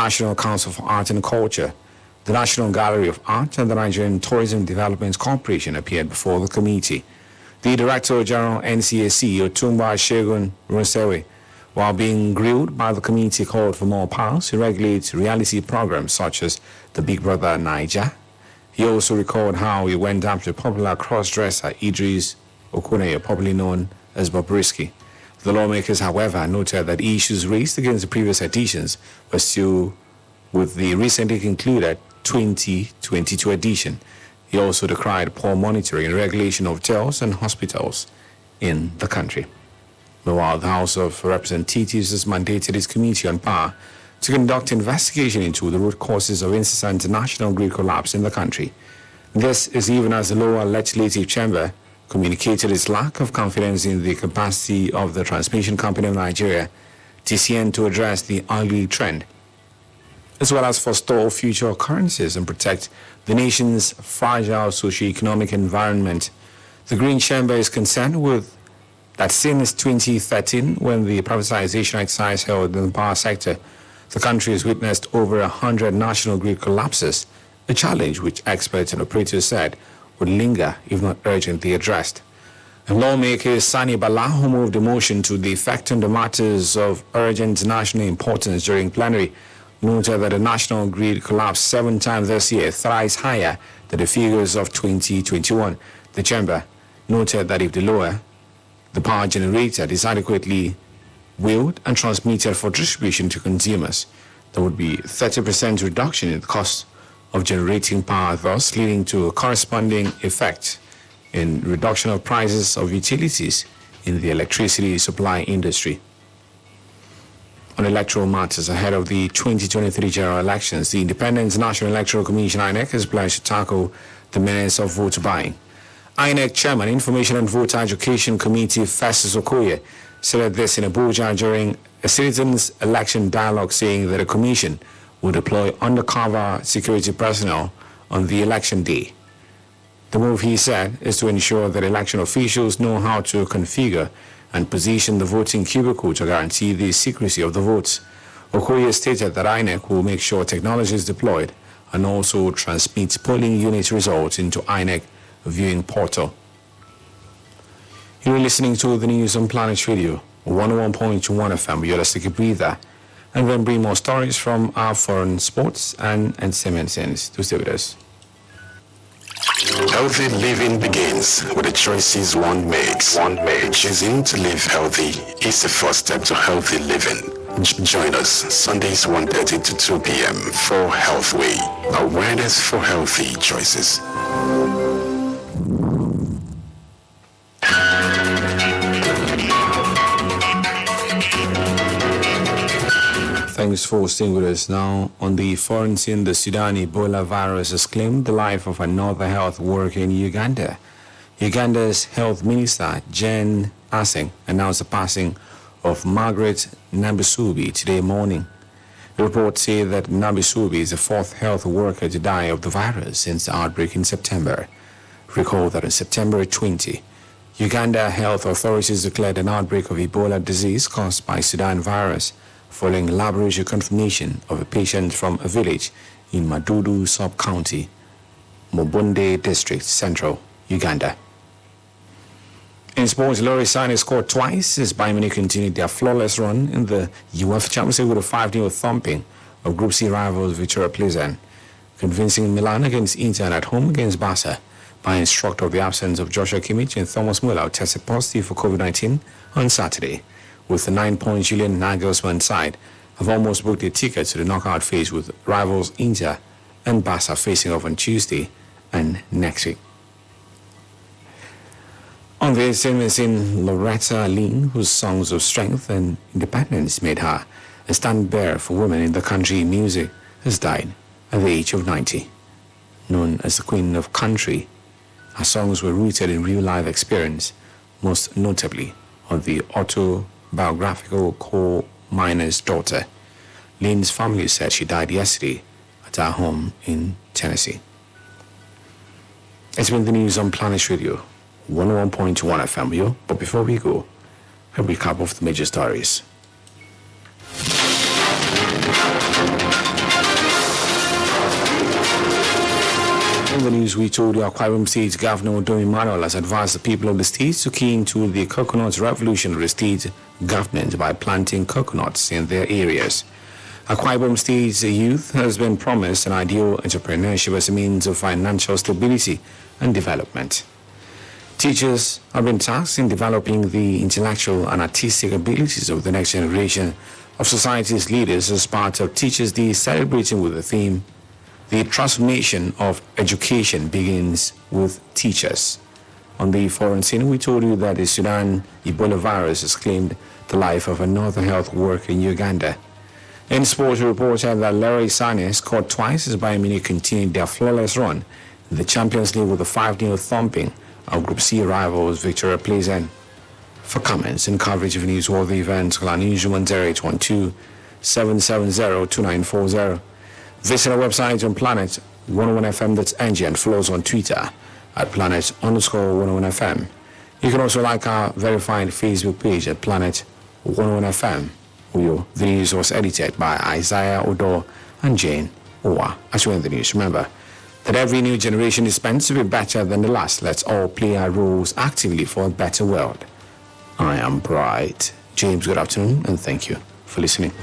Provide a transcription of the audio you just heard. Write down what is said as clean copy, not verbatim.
National Council for Art and Culture, the National Gallery of Art, and the Nigerian Tourism Development Corporation appeared before the committee. The Director General NCAC, Otumba Shegun Rosewe, while being grilled by the committee, called for more powers to regulate reality programs such as the Big Brother Naija. He also recalled how he went after popular cross-dresser Idris Okuneye, popularly known as Bobrisky. The lawmakers, however, noted that issues raised against the previous editions were still with the recently concluded 2022 edition. He also decried poor monitoring and regulation of jails and hospitals in the country. Meanwhile, the House of Representatives has mandated its Committee on Power to conduct investigation into the root causes of incessant national grid collapse in the country. This is even as the lower legislative chamber communicated its lack of confidence in the capacity of the Transmission Company of Nigeria, TCN, to address the ugly trend, as well as forestall future occurrences and protect the nation's fragile socio-economic environment. The Green Chamber is concerned with that since 2013, when the privatization exercise held in the power sector, the country has witnessed over 100 national grid collapses, a challenge which experts and operators said would linger if not urgently addressed. And lawmakers Sani Bala, who moved a motion to the effect on the matters of urgent national importance during plenary, noted that the national grid collapsed 7 times this year, thrice higher than the figures of 2021. The chamber noted that if the power generated is adequately wheeled and transmitted for distribution to consumers, there would be 30% reduction in the cost of generating power, thus leading to a corresponding effect in reduction of prices of utilities in the electricity supply industry. On electoral matters ahead of the 2023 general elections, the Independent National Electoral Commission (INEC) has pledged to tackle the menace of vote buying. INEC Chairman, Information and Voter Education Committee Festus Okoye said this in Abuja during a citizens' election dialogue, saying that the commission will deploy undercover security personnel on the election day. The move, he said, is to ensure that election officials know how to configure and position the voting cubicle to guarantee the secrecy of the votes. Okoye stated that INEC will make sure technology is deployed and also transmit polling unit results into INEC viewing portal. You're listening to the news on Planet Radio, 101.1 FM. You're let's take a breather and then bring more stories from our foreign sports and entertainment scenes. To stay with us. Healthy living begins with the choices one makes. Choosing to live healthy is the first step to healthy living. Join us Sundays 1:30 to 2 p.m. for Healthway, awareness for healthy choices. Thanks for staying with us. Now, on the foreign scene, the Sudan Ebola virus has claimed the life of another health worker in Uganda. Uganda's health minister, Jen Asing, announced the passing of Margaret Nabisubi today morning. The reports say that Nabisubi is the 4th health worker to die of the virus since the outbreak in September. Recall that on September 20, Uganda health authorities declared an outbreak of Ebola disease caused by Sudan virus, following laboratory confirmation of a patient from a village in Madudu sub-county, Mubonde district, central Uganda. In sports, Leroy Sane scored twice as Bayern Munich continued their flawless run in the UEFA Champions League with a 5-0 thumping of Group C rivals Viktoria Plzen, convincing Milan against Inter and at home against Barca. Bayern struck off the absence of Joshua Kimmich and Thomas Müller, tested positive for COVID-19 on Saturday. With the 9-point Julian Nagelsmann side, have almost booked a ticket to the knockout phase, with rivals Inter and Barca facing off on Tuesday and next week. On the entertainment scene, Loretta Lynn, whose songs of strength and independence made her a stand-bearer for women in the country music, has died at the age of 90. Known as the Queen of Country, her songs were rooted in real-life experience, most notably on the autobiographical coal miner's daughter. Lynn's family said she died yesterday at her home in Tennessee. It's been the news on Planet Radio, 101.1 FM. But before we go, a recap of the major stories. In the news, we told you Akwa Ibom State Governor Udom Emmanuel has advised the people of the state to key into the coconut revolution of the state government by planting coconuts in their areas. Akwa Ibom State's youth has been promised an ideal entrepreneurship as a means of financial stability and development. Teachers have been tasked in developing the intellectual and artistic abilities of the next generation of society's leaders as part of Teachers' Day, celebrating with the theme, "The transformation of education begins with teachers." On the foreign scene, we told you that the Sudan Ebola virus has claimed the life of another health worker in Uganda. In sports, we reported that Leroy Sane scored twice as Bayern Munich continued their flawless run in the Champions League with a 5-0 thumping of Group C rivals Viktoria Plzen. For comments and coverage of newsworthy events, call our newsroom 0812-770-2940. Visit our website on planet101fm.ng and follow us on Twitter at planet_101fm. You can also like our verified Facebook page at planet101fm. The news was edited by Isaiah Odo and Jane Owa. As you end the news, remember that every new generation is meant to be better than the last. Let's all play our roles actively for a better world. I am Bright. James, good afternoon, and thank you for listening.